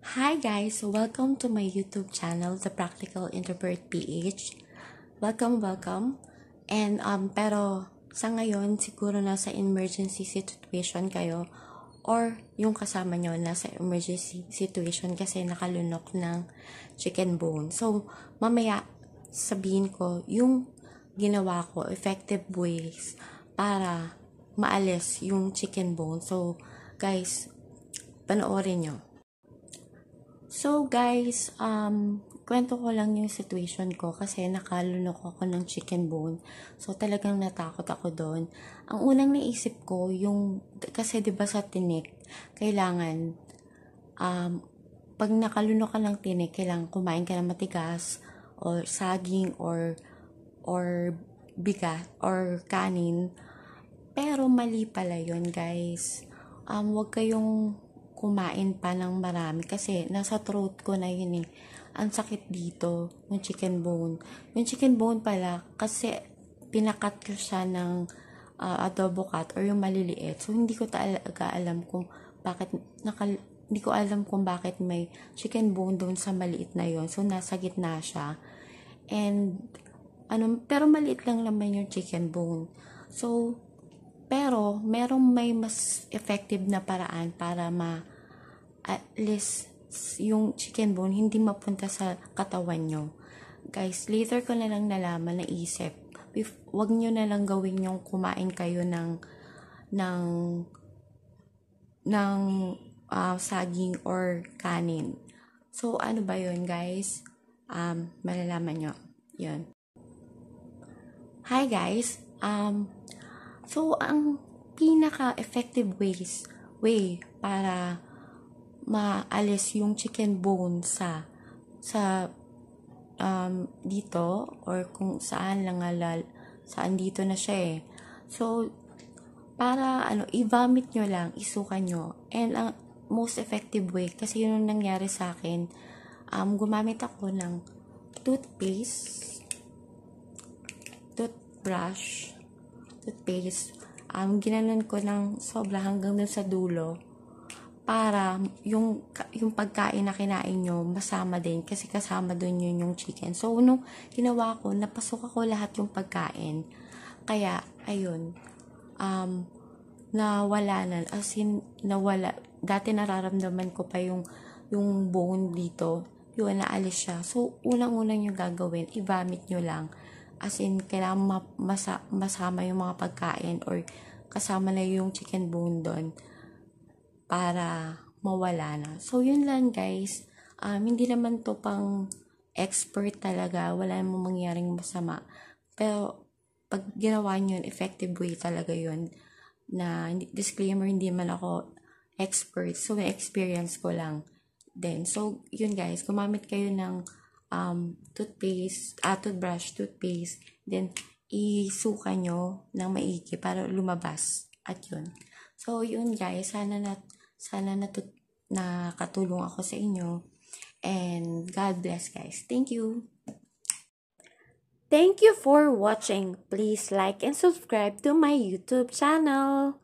Hi guys! Welcome to my YouTube channel, The Practical Introvert PH. Welcome. And pero sa ngayon siguro nasa emergency situation kayo or yung kasama nyo nasa emergency situation kasi nakalunok ng chicken bone. So mamaya sabihin ko yung ginawa ko, effective ways para maalis yung chicken bone. So guys, panoorin nyo. So guys, kwento ko lang yung situation ko kasi nakalunok ako ng chicken bone. So talagang natakot ako doon. Ang unang naisip ko, kasi 'di ba sa tinik, kailangan pag nakalunok ka ng tinik, kailangan kumain ka ng matigas or saging or bigas or kanin. Pero mali pala 'yon, guys. Wag kayong kumain pa ng marami kasi nasa throat ko na yun eh. Ang sakit dito ng chicken bone. Yung chicken bone pala kasi pinakat ko siya ng adobo cut or yung maliliit. So hindi ko talaga alam kung bakit hindi ko alam kung bakit may chicken bone doon sa maliit na yon. So nasa gitna siya. And pero maliit lang naman yung chicken bone. So pero may mas effective na paraan para at least yung chicken bone hindi mapunta sa katawan nyo. Guys, later ko na lang nalaman, naisip, wag nyo na lang gawin yung kumain kayo ng saging or kanin. So, ano ba yun, guys? Malalaman nyo. Yun. Hi, guys. So, ang pinaka-effective way para maalis yung chicken bone sa dito or kung saan saan dito na siya eh. So para i-vomit nyo lang, isuka nyo. And ang most effective way kasi yun ang nangyari sa akin, gumamit ako ng toothpaste, ginanon ko ng sobra hanggang dun sa dulo para yung pagkain na kinain nyo masama din kasi kasama dun yung chicken. So nung ginawa ko, napasok ako lahat yung pagkain. Kaya ayun, nawala na, as in nawala. Dati nararamdaman ko pa yung bone dito, yun naalis siya. So unang-unang yung gagawin, i-vomit nyo lang. As in kailangan masama yung mga pagkain or kasama na yung chicken bone doon para mawala na. So, yun lang guys. Hindi naman to pang expert talaga. Wala namang mangyaring masama. Pero, pag ginawa nyo yun, effective way talaga yun. Disclaimer, hindi man ako expert. So, may experience ko lang. Then, so, yun guys. Gumamit kayo ng toothpaste. Then, isuka nyo ng maigi para lumabas. At yun. So, yun guys. Sana nakatulong ako sa inyo. And God bless guys. Thank you. Thank you for watching. Please like and subscribe to my YouTube channel.